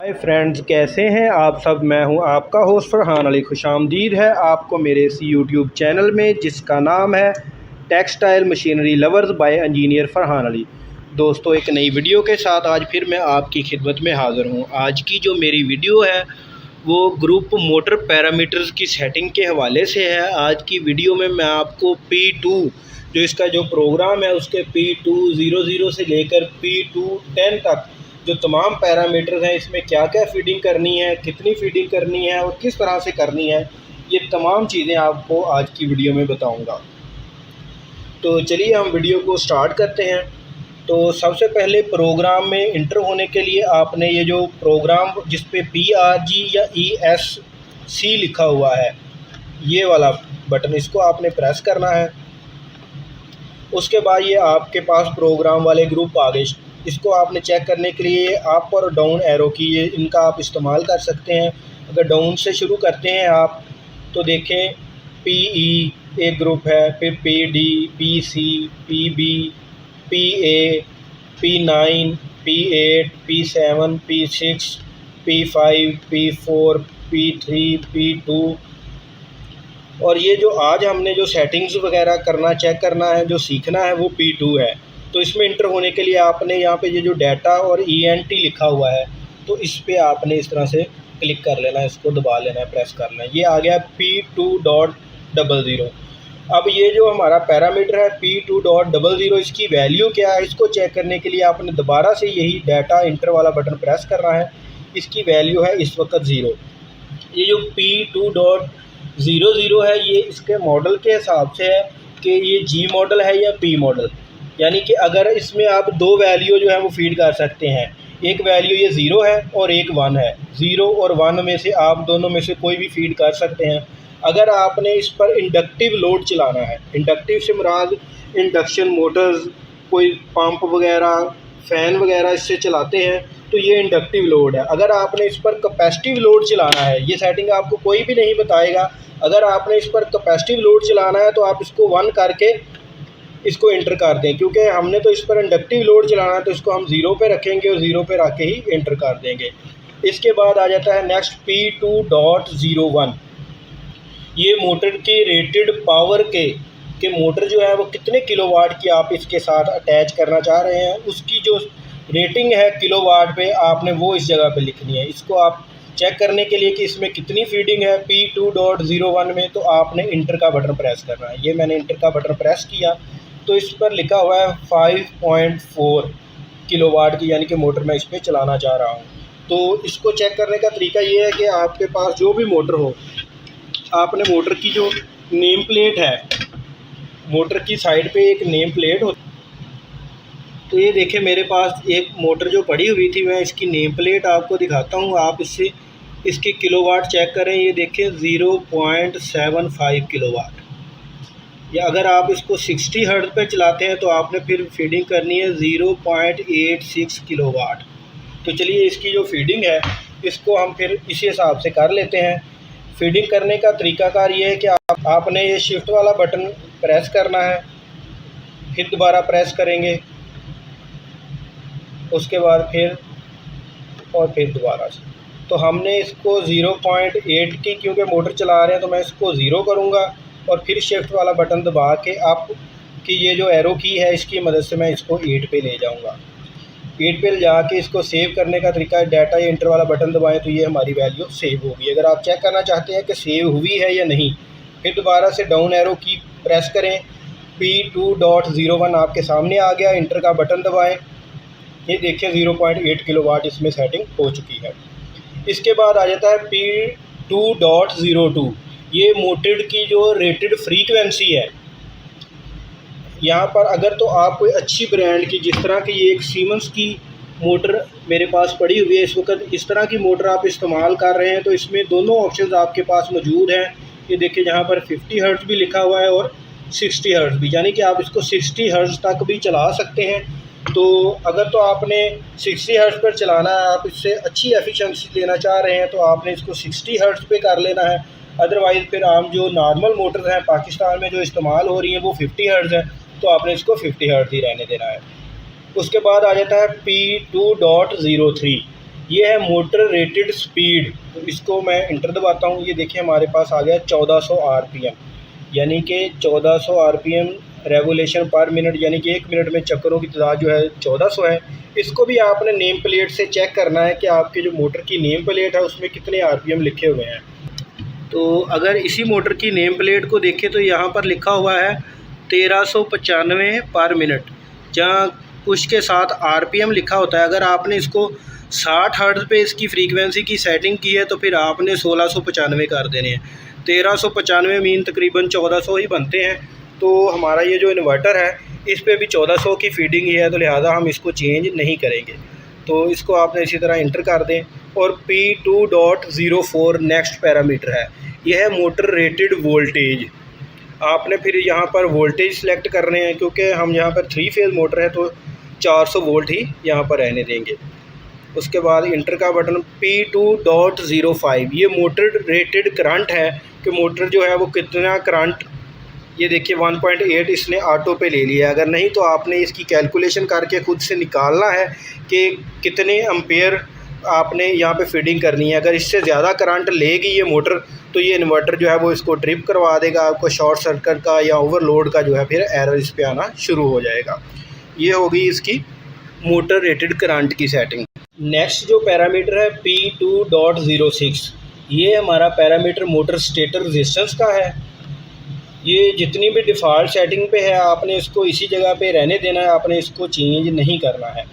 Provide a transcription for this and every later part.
Hi friends, कैसे हैं आप सब। मैं हूं आपका होस्ट फरहान अली। खुशामदीद है आपको मेरे इस यूट्यूब चैनल में जिसका नाम है textile machinery lovers bye engineer Farhan Ali. दोस्तों, एक नई वीडियो के साथ आज फिर मैं आपकी खिदमत में हाज़िर हूं। आज की जो मेरी वीडियो है वो ग्रुप मोटर पैरामीटर्स की सेटिंग के हवाले से है। आज की वीडियो में मैं आपको P2 जो इसका जो प्रोग्राम है उसके P200 से लेकर P210 तक जो तमाम पैरामीटर्स हैं, इसमें क्या क्या फीडिंग करनी है, कितनी फीडिंग करनी है और किस तरह से करनी है, ये तमाम चीज़ें आपको आज की वीडियो में बताऊंगा। तो चलिए हम वीडियो को स्टार्ट करते हैं। तो सबसे पहले प्रोग्राम में इंटर होने के लिए आपने ये जो प्रोग्राम जिस पे PRG या ESC लिखा हुआ है, ये वाला बटन, इसको आपने प्रेस करना है। उसके बाद ये आपके पास प्रोग्राम वाले ग्रुप आ गए। इसको आपने चेक करने के लिए अप और डाउन एरो की ये इनका आप इस्तेमाल कर सकते हैं। अगर डाउन से शुरू करते हैं आप तो देखें PE एक ग्रुप है, फिर PD, PC, PB, PA, P9, P8, P7, P6, P5, P4, P3, P2। और ये जो आज हमने जो सेटिंग्स वगैरह करना, चेक करना है, जो सीखना है वो P2 है। तो इसमें इंटर होने के लिए आपने यहाँ पे ये जो डाटा और ENT लिखा हुआ है, तो इस पे आपने इस तरह से क्लिक कर लेना है, इसको दबा लेना है, प्रेस करना है। ये आ गया P2.00। अब ये जो हमारा पैरामीटर है P2.00, इसकी वैल्यू क्या है, इसको चेक करने के लिए आपने दोबारा से यही डाटा इंटर वाला बटन प्रेस करना है। इसकी वैल्यू है इस वक्त 0। ये जो P2.00 है, ये इसके मॉडल के हिसाब से है कि ये G मॉडल है या P मॉडल। यानी कि अगर इसमें आप दो वैल्यू जो है वो फीड कर सकते हैं। एक वैल्यू ये 0 है और एक 1 है। 0 और 1 में से आप दोनों में से कोई भी फीड कर सकते हैं। अगर आपने इस पर इंडक्टिव लोड चलाना है, इंडक्टिव से मुराद इंडक्शन मोटर्स, कोई पंप वगैरह, फ़ैन वगैरह इससे चलाते हैं, तो ये इंडक्टिव लोड है। अगर आपने इस पर कैपेसिटिव लोड चलाना है, ये सेटिंग आपको कोई भी नहीं बताएगा। अगर आपने इस पर कैपेसिटिव लोड चलाना है तो आप इसको 1 करके इसको इंटर कर दें, क्योंकि हमने तो इस पर इंडक्टिव लोड चलाना है, तो इसको हम 0 पे रखेंगे और 0 पे रख के ही इंटर कर देंगे। इसके बाद आ जाता है नेक्स्ट P2.01। ये मोटर की रेटेड पावर के मोटर जो है वो कितने किलोवाट की आप इसके साथ अटैच करना चाह रहे हैं, उसकी जो रेटिंग है किलोवाट पे आपने वो इस जगह पे लिखनी है। इसको आप चेक करने के लिए कि इसमें कितनी फीडिंग है P2.01 में, तो आपने इंटर का बटन प्रेस करना है। ये मैंने इंटर का बटन प्रेस किया तो इस पर लिखा हुआ है 5.4 किलोवाट की, यानी कि मोटर मैं इस पर चलाना चाह रहा हूँ। तो इसको चेक करने का तरीका ये है कि आपके पास जो भी मोटर हो, आपने मोटर की जो नेम प्लेट है, मोटर की साइड पे एक नेम प्लेट हो, तो ये देखिए मेरे पास एक मोटर जो पड़ी हुई थी, मैं इसकी नेम प्लेट आपको दिखाता हूँ। आप इससे इसकी किलोवाट चेक करें। ये देखिए 0.75 किलोवाट। या अगर आप इसको 60 हर्ट्ज़ पे चलाते हैं तो आपने फिर फीडिंग करनी है 0.86 किलोवाट। तो चलिए इसकी जो फीडिंग है इसको हम फिर इसी हिसाब से कर लेते हैं। फीडिंग करने का तरीकाकार ये है कि आपने ये शिफ्ट वाला बटन प्रेस करना है, फिर दोबारा प्रेस करेंगे, उसके बाद फिर और फिर दोबारा से। तो हमने इसको 0.8 की, क्योंकि मोटर चला रहे हैं तो मैं इसको 0 करूँगा और फिर शिफ्ट वाला बटन दबा के अप की ये जो एरो की है इसकी मदद से मैं इसको 8 पे ले जाऊँगा। 8 पे ले जाके इसको सेव करने का तरीका है, डाटा या इंटर वाला बटन दबाएं तो ये हमारी वैल्यू सेव होगी। अगर आप चेक करना चाहते हैं कि सेव हुई है या नहीं, फिर दोबारा से डाउन एरो की प्रेस करें। P2.01 आपके सामने आ गया, इंटर का बटन दबाएँ। ये देखिए 0.8 किलोवाट इसमें सेटिंग हो चुकी है। इसके बाद आ जाता है P2.02। ये मोटर की जो रेटेड फ्रीक्वेंसी है। यहाँ पर अगर तो आप कोई अच्छी ब्रांड की, जिस तरह की ये एक सीमेंस की मोटर मेरे पास पड़ी हुई है इस वक्त, इस तरह की मोटर आप इस्तेमाल कर रहे हैं तो इसमें दोनों ऑप्शंस आपके पास मौजूद हैं। ये देखिए यहाँ पर 50 हर्ट्ज़ भी लिखा हुआ है और 60 हर्ट्ज़ भी, यानी कि आप इसको 60 हर्ट्ज़ तक भी चला सकते हैं। तो अगर तो आपने 60 हर्ट्ज़ पर चलाना है, आप इससे अच्छी एफिशिएंसी लेना चाह रहे हैं, तो आपने इसको 60 हर्ट्ज़ पे कर लेना है। अदरवाइज़ फिर आम जो नॉर्मल मोटर्स हैं पाकिस्तान में जो इस्तेमाल हो रही हैं वो 50 हर्ट्ज़ है, तो आपने इसको 50 हर्ट्ज़ ही रहने देना है। उसके बाद आ जाता है P2.03। ये है मोटर रेटेड स्पीड। तो इसको मैं इंटर दबाता हूँ। ये देखिए हमारे पास आ गया 1400 आरपीएम, यानी कि 1400 आरपीएम रेवोल्यूशन पर मिनट, यानी कि 1 मिनट में चक्करों की तादाद जो है 1400 है। इसको भी आपने नेम प्लेट से चेक करना है कि आपके जो मोटर की नेम प्लेट है उसमें कितने आरपीएम लिखे हुए हैं। तो अगर इसी मोटर की नेम प्लेट को देखें तो यहाँ पर लिखा हुआ है 1395 पर मिनट, जहाँ उसके साथ आरपीएम लिखा होता है। अगर आपने इसको 60 हर्ट्ज़ पे इसकी फ्रीक्वेंसी की सेटिंग की है तो फिर आपने 1695 कर देने हैं। 1395 मीन तकरीबन 1400 ही बनते हैं। तो हमारा ये जो इन्वर्टर है इस पे भी 1400 की फीडिंग ही है, तो लिहाजा हम इसको चेंज नहीं करेंगे। तो इसको आपने इसी तरह इंटर कर दें। और P2.04 नेक्स्ट पैरामीटर है, यह है मोटर रेटेड वोल्टेज। आपने फिर यहाँ पर वोल्टेज सेलेक्ट करने हैं, क्योंकि हम यहाँ पर 3 फेज़ मोटर है तो 400 वोल्ट ही यहाँ पर रहने देंगे। उसके बाद इंटर का बटन। P2.05 ये मोटर रेटेड करंट है कि मोटर जो है वो कितना करंट, ये देखिए 1.8 इसने ऑटो पे ले लिया। अगर नहीं तो आपने इसकी कैलकुलेशन करके खुद से निकालना है कि कितने एम्पेयर आपने यहाँ पे फीडिंग करनी है। अगर इससे ज़्यादा करंट लेगी ये मोटर तो ये इन्वर्टर जो है वो इसको ट्रिप करवा देगा, आपको शॉर्ट सर्किट का या ओवरलोड का जो है फिर एरर इस पे आना शुरू हो जाएगा। ये होगी इसकी मोटर रेटेड करंट की सेटिंग। नेक्स्ट जो पैरामीटर है P2.06, ये हमारा पैरामीटर मोटर स्टेटर रेजिस्टेंस का है। ये जितनी भी डिफ़ॉल्ट सेटिंग पे है आपने इसको इसी जगह पे रहने देना है, आपने इसको चेंज नहीं करना है।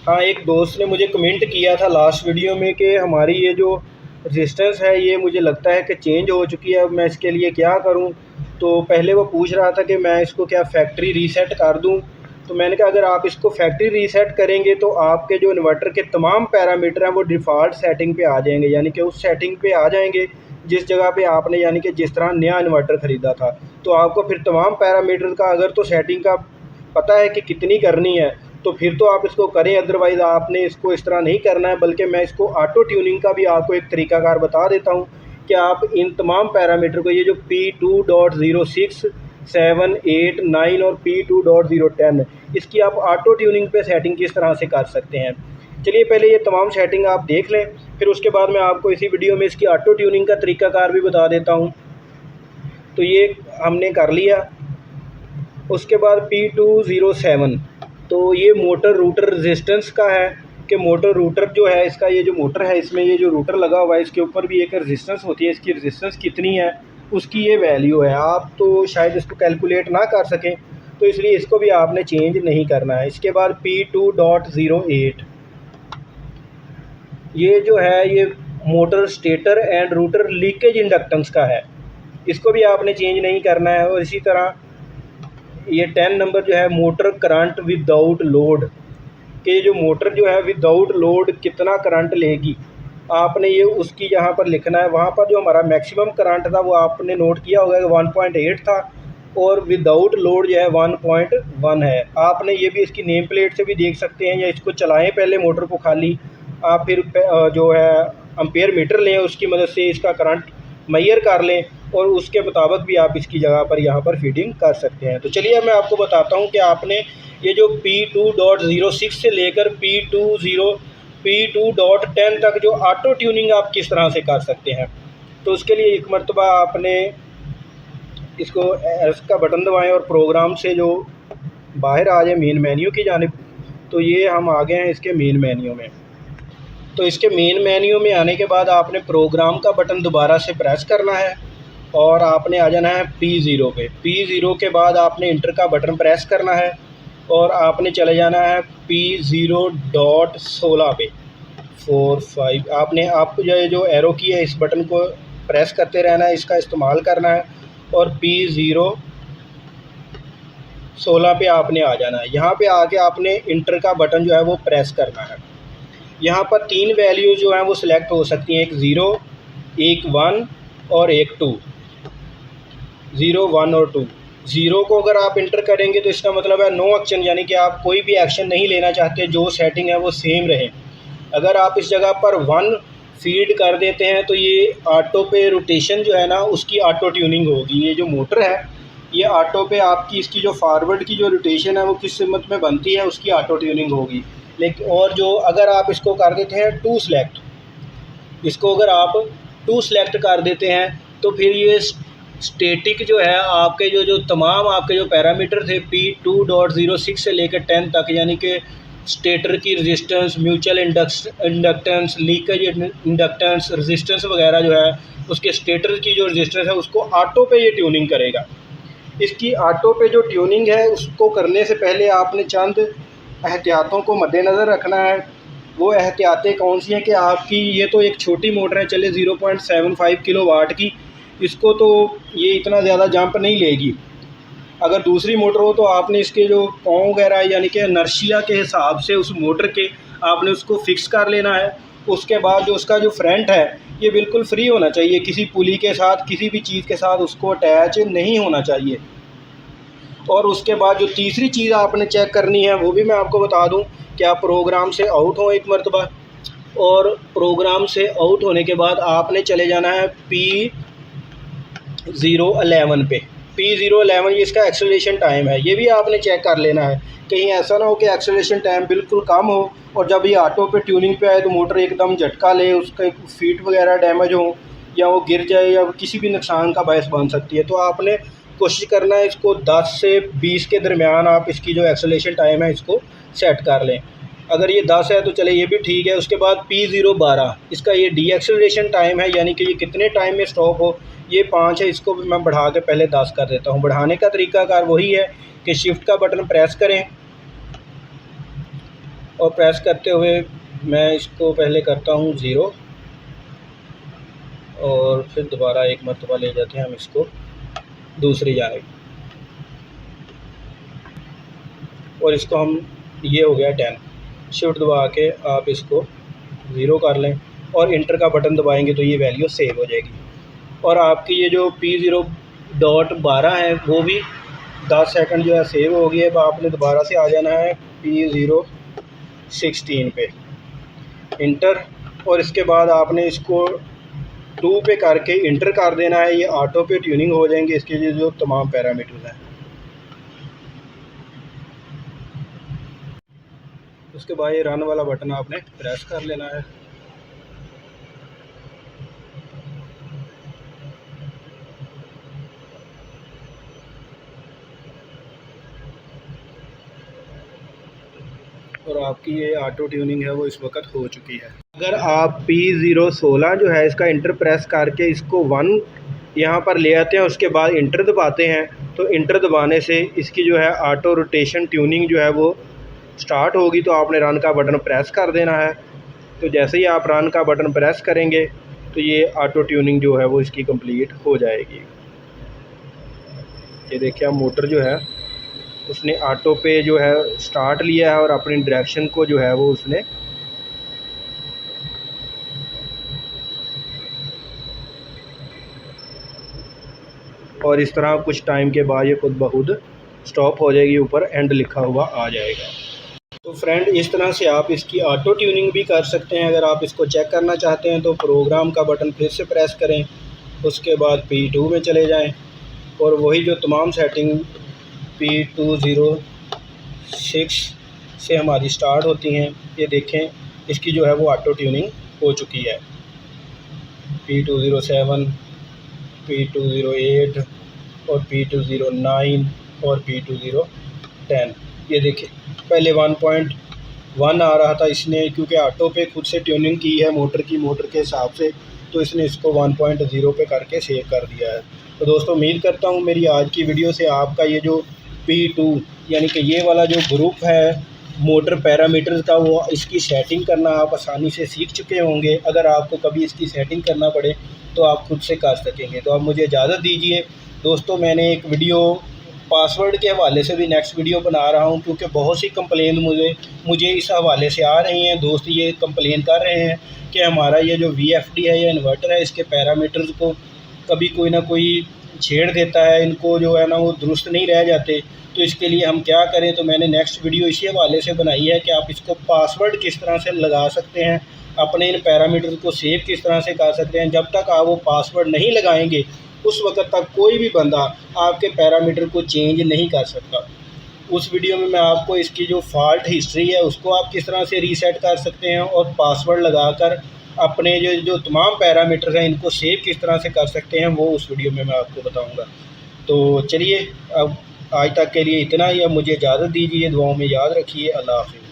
हाँ, एक दोस्त ने मुझे कमेंट किया था लास्ट वीडियो में कि हमारी ये जो रेजिस्टेंस है ये मुझे लगता है कि चेंज हो चुकी है, अब मैं इसके लिए क्या करूं। तो पहले वो पूछ रहा था कि मैं इसको क्या फैक्ट्री रीसेट कर दूं। तो मैंने कहा अगर आप इसको फैक्ट्री रीसेट करेंगे तो आपके जो इन्वर्टर के तमाम पैरामीटर हैं वो डिफ़ॉल्ट सेटिंग पे आ जाएंगे, यानी कि उस सेटिंग पे आ जाएंगे जिस जगह पे आपने, यानी कि जिस तरह नया इन्वर्टर ख़रीदा था। तो आपको फिर तमाम पैरामीटर का अगर तो सेटिंग का पता है कि कितनी करनी है तो फिर तो आप इसको करें, अदरवाइज़ आपने इसको इस तरह नहीं करना है। बल्कि मैं इसको ऑटो ट्यूनिंग का भी आपको एक तरीकाकार बता देता हूँ कि आप इन तमाम पैरामीटर को, ये जो P2.06, 7, 8, 9 और P2.010, इसकी आप ऑटो ट्यूनिंग पे सेटिंग किस तरह से कर सकते हैं। चलिए पहले ये तमाम सेटिंग आप देख लें, फिर उसके बाद मैं आपको इसी वीडियो में इसकी ऑटो ट्यूनिंग का तरीकाकार भी बता देता हूँ। तो ये हमने कर लिया। उसके बाद P207, तो ये मोटर रूटर रेजिस्टेंस का है कि मोटर रूटर जो है इसका, ये जो मोटर है इसमें ये जो रूटर लगा हुआ है इसके ऊपर भी एक रेजिस्टेंस होती है, इसकी रेजिस्टेंस कितनी है उसकी ये वैल्यू है। आप तो शायद इसको कैलकुलेट ना कर सकें, तो इसलिए इसको भी आपने चेंज नहीं करना है। इसके बाद P2.08, ये जो है ये motor stator and router leakage inductance का है, इसको भी आपने चेंज नहीं करना है। और इसी तरह ये 10 नंबर जो है मोटर करंट विदाउट लोड, कि जो मोटर जो है विदाउट लोड कितना करंट लेगी आपने ये उसकी यहाँ पर लिखना है। वहाँ पर जो हमारा मैक्सिमम करंट था वो आपने नोट किया होगा कि 1.8 था और विदाउट लोड जो है 1.1 है। आपने ये भी इसकी नेम प्लेट से भी देख सकते हैं, या इसको चलाएं पहले मोटर को खाली, आप फिर जो है एम्पेयर मीटर लें, उसकी मदद से इसका करंट मेजर कर लें और उसके मुताबिक भी आप इसकी जगह पर यहाँ पर फीडिंग कर सकते हैं। तो चलिए मैं आपको बताता हूँ कि आपने ये जो P2.06 से लेकर P2.10 तक जो ऑटो ट्यूनिंग आप किस तरह से कर सकते हैं। तो उसके लिए एक मरतबा आपने इसको इसका बटन दबाएं और प्रोग्राम से जो बाहर आ जाए मेन मेन्यू की जानिब। तो ये हम आ गए हैं इसके मेन मेन्यू में। तो इसके मेन मेन्यू में आने के बाद आपने प्रोग्राम का बटन दोबारा से प्रेस करना है और आपने आ जाना है P0 पे। P0 के बाद आपने इंटर का बटन प्रेस करना है और आपने चले जाना है P0.16 पे 4, 5। आपने आप जो एरो की है इस बटन को प्रेस करते रहना है, इसका इस्तेमाल करना है और P0.16 पे आपने आ जाना है। यहाँ पे आके आपने इंटर का बटन जो है वो प्रेस करना है। यहाँ पर 3 वैल्यू जो हैं वो सिलेक्ट हो सकती हैं, एक 0, एक 1 और एक 2। 0, 1 और 2। 0 को अगर आप इंटर करेंगे तो इसका मतलब है नो एक्शन, यानी कि आप कोई भी एक्शन नहीं लेना चाहते, जो सेटिंग है वो सेम रहे। अगर आप इस जगह पर 1 फीड कर देते हैं तो ये ऑटो पे रोटेशन जो है ना उसकी ऑटो ट्यूनिंग होगी। ये जो मोटर है ये ऑटो पे आपकी इसकी जो फॉरवर्ड की जो रोटेशन है वो किस सिमत में बनती है उसकी ऑटो ट्यूनिंग होगी। लेकिन और जो अगर आप इसको कर देते हैं टू सेलेक्ट, इसको अगर आप टू सेलेक्ट कर देते हैं तो फिर ये स्टैटिक जो है आपके जो तमाम आपके जो पैरामीटर थे P2.06 से लेकर 10 तक, यानी कि स्टेटर की resistance, mutual inductance, leakage inductance, resistance वगैरह जो है उसके स्टेटर की जो रेजिस्टेंस है उसको ऑटो पे ये ट्यूनिंग करेगा। इसकी ऑटो पे जो ट्यूनिंग है उसको करने से पहले आपने चंद एहतियातों को मद्देनज़र रखना है। वो एहतियातें कौन सी हैं कि आपकी ये तो एक छोटी मोटर है, चले 0.75 किलोवाट की, इसको तो ये इतना ज़्यादा जंप नहीं लेगी। अगर दूसरी मोटर हो तो आपने इसके जो पाँव वगैरह यानी कि इनर्शिया के हिसाब से उस मोटर के आपने उसको फिक्स कर लेना है। उसके बाद जो उसका जो फ्रंट है ये बिल्कुल फ्री होना चाहिए, किसी पुली के साथ किसी भी चीज़ के साथ उसको अटैच नहीं होना चाहिए। और उसके बाद जो तीसरी चीज़ आपने चेक करनी है वो भी मैं आपको बता दूं कि आप प्रोग्राम से आउट हों एक मरतबा, और प्रोग्राम से आउट होने के बाद आपने चले जाना है P011 पे। P011 ये इसका एक्सेलरेशन टाइम है, ये भी आपने चेक कर लेना है। कहीं ऐसा ना हो कि एक्सेलरेशन टाइम बिल्कुल कम हो और जब ये ऑटो पे ट्यूनिंग पे आए तो मोटर एकदम झटका ले, उसके फीट वगैरह डैमेज हो या वो गिर जाए या किसी भी नुकसान का बायस बन सकती है। तो आपने कोशिश करना है इसको 10 से 20 के दरमियान आप इसकी जो एक्सेलरेशन टाइम है इसको सेट कर लें। अगर ये 10 है तो चले ये भी ठीक है। उसके बाद P012 इसका ये डी एक्सेलरेशन टाइम है, यानी कि ये कितने टाइम में स्टॉप हो, ये 5 है। इसको भी मैं बढ़ा के पहले 10 कर देता हूँ। बढ़ाने का तरीकाकार वही है कि शिफ्ट का बटन प्रेस करें और प्रेस करते हुए मैं इसको पहले करता हूँ 0 और फिर दोबारा एक मरतबा ले जाते हैं हम इसको दूसरी जानिब, और इसको हम ये हो गया 10। शिफ्ट दबा के आप इसको 0 कर लें और इंटर का बटन दबाएंगे तो ये वैल्यू सेव हो जाएगी। और आपकी ये जो P0.12 है वो भी 10 सेकंड जो है सेव हो गई है। अब आपने दोबारा से आ जाना है P016 पे, इंटर, और इसके बाद आपने इसको 2 पे करके इंटर कर देना है। ये ऑटो पे ट्यूनिंग हो जाएंगे इसके जो तमाम पैरामीटर्स हैं। उसके बाद ये रन वाला बटन आपने प्रेस कर लेना है। और आपकी ये ऑटो ट्यूनिंग है वो इस वक्त हो चुकी है। अगर आप P016 जो है इसका इंटर प्रेस करके इसको 1 यहाँ पर ले आते हैं, उसके बाद इंटर दबाते हैं तो इंटर दबाने से इसकी जो है ऑटो रोटेशन ट्यूनिंग जो है वो स्टार्ट होगी। तो आपने रन का बटन प्रेस कर देना है। तो जैसे ही आप रन का बटन प्रेस करेंगे तो ये ऑटो ट्यूनिंग जो है वो इसकी कंप्लीट हो जाएगी। ये देखिए, मोटर जो है उसने ऑटो पे जो है स्टार्ट लिया है और अपनी डायरेक्शन को जो है वो उसने और इस तरह कुछ टाइम के बाद ये खुद ब खुद स्टॉप हो जाएगी, ऊपर एंड लिखा हुआ आ जाएगा। तो फ्रेंड, इस तरह से आप इसकी ऑटो ट्यूनिंग भी कर सकते हैं। अगर आप इसको चेक करना चाहते हैं तो प्रोग्राम का बटन फिर से प्रेस करें, उसके बाद P2 में चले जाएं और वही जो तमाम सेटिंग P206 से हमारी स्टार्ट होती हैं, ये देखें इसकी जो है वो ऑटो ट्यूनिंग हो चुकी है। P207, P208 और P209 और P210। ये देखिए, पहले 1.1 आ रहा था, इसने क्योंकि ऑटो पे खुद से ट्यूनिंग की है मोटर के हिसाब से, तो इसने इसको 1.0 पे करके सेव कर दिया है। तो दोस्तों, उम्मीद करता हूँ मेरी आज की वीडियो से आपका ये जो P2 यानी कि ये वाला जो ग्रुप है मोटर पैरामीटर्स का, वो इसकी सेटिंग करना आप आसानी से सीख चुके होंगे। अगर आपको कभी इसकी सेटिंग करना पड़े तो आप खुद से कर सकेंगे। तो आप मुझे इजाज़त दीजिए दोस्तों। मैंने एक वीडियो पासवर्ड के हवाले से भी नेक्स्ट वीडियो बना रहा हूं, क्योंकि बहुत सी कंप्लेन मुझे इस हवाले से आ रही हैं। दोस्त ये कंप्लेन कर रहे हैं कि हमारा ये जो VFD है या इन्वर्टर है, इसके पैरामीटर्स को कभी कोई ना कोई छेड़ देता है, इनको जो है ना वो दुरुस्त नहीं रह जाते। तो इसके लिए हम क्या करें? तो मैंने नेक्स्ट वीडियो इसी हवाले से बनाई है कि आप इसको पासवर्ड किस तरह से लगा सकते हैं, अपने इन पैरामीटर्स को सेव किस तरह से कर सकते हैं। जब तक आप वो पासवर्ड नहीं लगाएंगे उस वक्त तक कोई भी बंदा आपके पैरामीटर को चेंज नहीं कर सकता। उस वीडियो में मैं आपको इसकी जो फॉल्ट हिस्ट्री है उसको आप किस तरह से रीसेट कर सकते हैं और पासवर्ड लगाकर अपने जो जो तमाम पैरामीटर हैं इनको सेव किस तरह से कर सकते हैं, वो उस वीडियो में मैं आपको बताऊँगा। तो चलिए अब आज तक के लिए इतना ही। अब मुझे इजाज़त दीजिए, दुआओं में याद रखिए। अल्लाह हाफ़िज़।